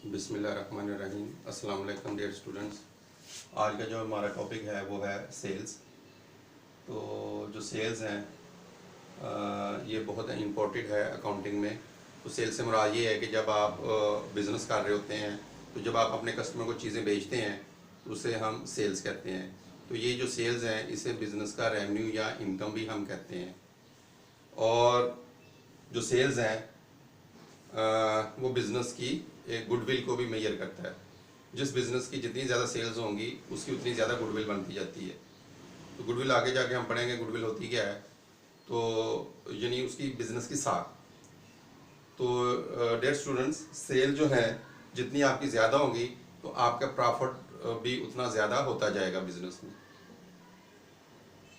बिस्मिल्लाहिर्रहमानिर्रहीम। अस्सलाम वालेकुम डियर स्टूडेंट्स। आज का जो हमारा टॉपिक है वो है सेल्स। तो जो सेल्स हैं ये बहुत इम्पोर्टेंट है अकाउंटिंग में। तो सेल्स से मुराद ये है कि जब आप बिज़नेस कर रहे होते हैं तो जब आप अपने कस्टमर को चीज़ें बेचते हैं तो उसे हम सेल्स कहते हैं। तो ये जो सेल्स हैं इसे बिज़नेस का रेवेन्यू या इनकम भी हम कहते हैं। और जो सेल्स हैं वो बिज़नेस की एक गुडविल को भी मेजर करता है। जिस बिज़नेस की जितनी ज़्यादा सेल्स होंगी उसकी उतनी ज़्यादा गुडविल बनती जाती है। तो गुडविल आगे जाके हम पढ़ेंगे गुडविल होती क्या है। तो यानी उसकी बिज़नेस की साख। तो डियर स्टूडेंट्स, सेल जो है जितनी आपकी ज़्यादा होंगी तो आपका प्रॉफिट भी उतना ज़्यादा होता जाएगा बिज़नेस में।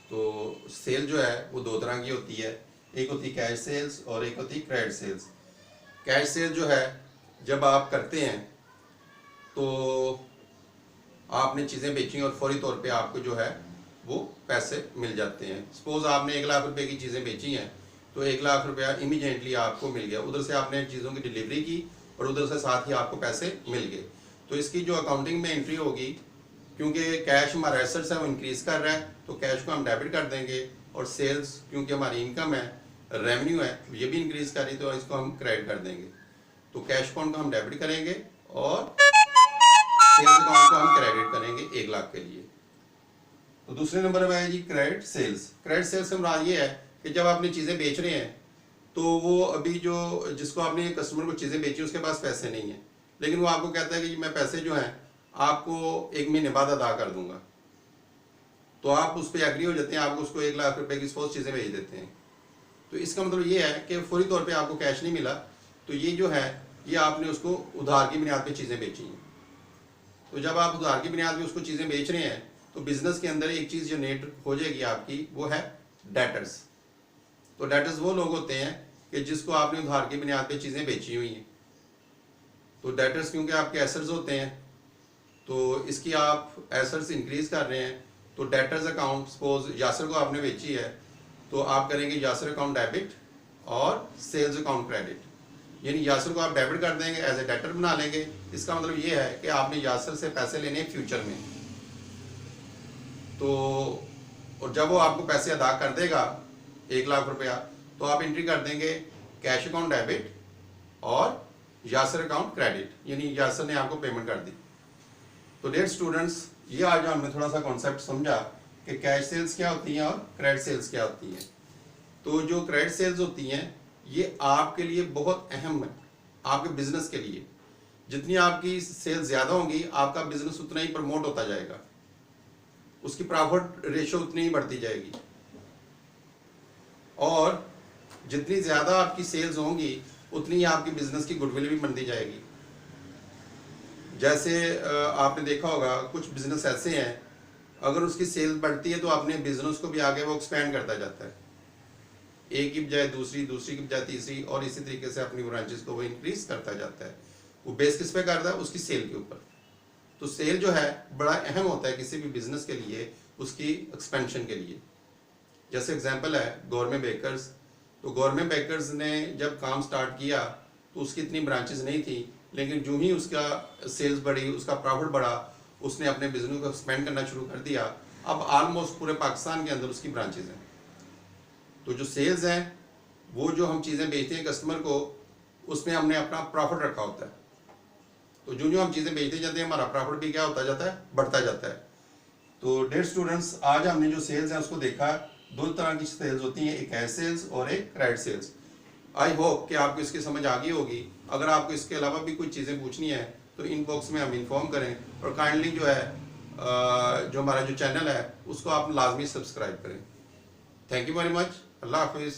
तो सेल जो है वो दो तरह की होती है, एक होती है कैश सेल्स और एक होती है क्रेडिट सेल्स। कैश सेल जो है जब आप करते हैं तो आपने चीज़ें बेची और फौरी तौर पे आपको जो है वो पैसे मिल जाते हैं। सपोज़ आपने 1 लाख रुपए की चीज़ें बेची हैं तो 1 लाख रुपया इमीडिएटली आपको मिल गया। उधर से आपने चीज़ों की डिलीवरी की और उधर से साथ ही आपको पैसे मिल गए। तो इसकी जो अकाउंटिंग में एंट्री होगी, क्योंकि कैश हमारा एसेट्स है वो इंक्रीज़ कर रहा है तो कैश को हम डेबिट कर देंगे, और सेल्स क्योंकि हमारी इनकम है, रेवेन्यू है, ये भी इंक्रीज़ कर रही तो इसको हम क्रेडिट कर देंगे। तो कैश अकाउंट को हम डेबिट करेंगे और सेल्स अकाउंट को हम क्रेडिट करेंगे 1 लाख के लिए। तो दूसरे नंबर पर है जी क्रेडिट सेल्स। क्रेडिट सेल्स से मुराद ये है कि जब आपने चीज़ें बेच रहे हैं तो वो अभी जो जिसको आपने कस्टमर को चीज़ें बेची उसके पास पैसे नहीं है, लेकिन वो आपको कहता है कि मैं पैसे जो हैं आपको 1 महीने बाद अदा कर दूंगा। तो आप उस पर एग्री हो जाते हैं, आपको उसको 1 लाख रुपए की सपोज चीज़ें भेज देते हैं। तो इसका मतलब ये है कि फौरी तौर पे आपको कैश नहीं मिला, तो ये जो है ये आपने उसको उधार की बुनियाद पे चीज़ें बेची हैं। तो जब आप उधार की बुनियाद पे उसको चीज़ें बेच रहे हैं तो बिजनेस के अंदर एक चीज़ जनरेट हो जाएगी आपकी, वो है डेटर्स। तो डेटर्स वो लोग होते हैं कि जिसको आपने उधार की बुनियाद पे चीज़ें बेची हुई हैं। तो डेटर्स क्योंकि आपके एसेट्स होते हैं तो इसकी आप एसेट्स इंक्रीज कर रहे हैं। तो डेटर्स अकाउंट, सपोज यासर को आपने बेची है तो आप करेंगे यासर अकाउंट डेबिट और सेल्स अकाउंट क्रेडिट। यानी यासर को आप डेबिट कर देंगे, एज ए डेटर बना लेंगे। इसका मतलब ये है कि आपने यासर से पैसे लेने फ्यूचर में। तो और जब वो आपको पैसे अदा कर देगा 1 लाख रुपया तो आप एंट्री कर देंगे कैश अकाउंट डेबिट और यासर अकाउंट क्रेडिट, यानी यासर ने आपको पेमेंट कर दी। तो डियर स्टूडेंट्स, ये आज हमने थोड़ा सा कॉन्सेप्ट समझा कि कैश सेल्स क्या होती हैं और क्रेडिट सेल्स क्या होती हैं। तो जो क्रेडिट सेल्स होती हैं ये आपके लिए बहुत अहम है, आपके बिजनेस के लिए। जितनी आपकी सेल्स ज़्यादा होंगी आपका बिजनेस उतना ही प्रमोट होता जाएगा, उसकी प्रॉफिट रेशो उतनी ही बढ़ती जाएगी। और जितनी ज़्यादा आपकी सेल्स होंगी उतनी ही आपकी बिजनेस की गुडविल भी बनती जाएगी। जैसे आपने देखा होगा कुछ बिजनेस ऐसे हैं, अगर उसकी सेल्स बढ़ती है तो अपने बिजनेस को भी आगे वो एक्सपेंड करता जाता है, एक की बजाय दूसरी, दूसरी की बजाय तीसरी, और इसी तरीके से अपनी ब्रांचेस को वो इंक्रीज करता जाता है। वो बेस किस पे करता है? उसकी सेल के ऊपर। तो सेल जो है बड़ा अहम होता है किसी भी बिजनेस के लिए, उसकी एक्सपेंशन के लिए। जैसे एग्जांपल है गवर्नमेंट बेकर्स। तो गवर्नमेंट बेकर्स ने जब काम स्टार्ट किया तो उसकी इतनी ब्रांचेस नहीं थी, लेकिन जो ही उसका सेल्स बढ़ी, उसका प्रॉफिट बढ़ा, उसने अपने बिजनेस को एक्सपेंड करना शुरू कर दिया। अब ऑलमोस्ट पूरे पाकिस्तान के अंदर उसकी ब्रांचेज हैं। तो जो सेल्स हैं वो जो हम चीज़ें बेचते हैं कस्टमर को, उसमें हमने अपना प्रॉफिट रखा होता है। तो जो जो हम चीज़ें बेचते जाते हैं हमारा प्रॉफिट भी क्या होता जाता है? बढ़ता जाता है। तो डियर स्टूडेंट्स, आज हमने जो सेल्स हैं उसको देखा। 2 तरह की सेल्स होती हैं, एक कैश सेल्स और एक क्रेडिट सेल्स। आई होप कि आपको इसकी समझ आ गई होगी। अगर आपको इसके अलावा भी कुछ चीज़ें पूछनी है तो इनबॉक्स में हम इन्फॉर्म करें, और काइंडली जो है जो हमारा जो चैनल है उसको आप लाजमी सब्सक्राइब करें। Thank you very much. अल्लाह हाफिज़।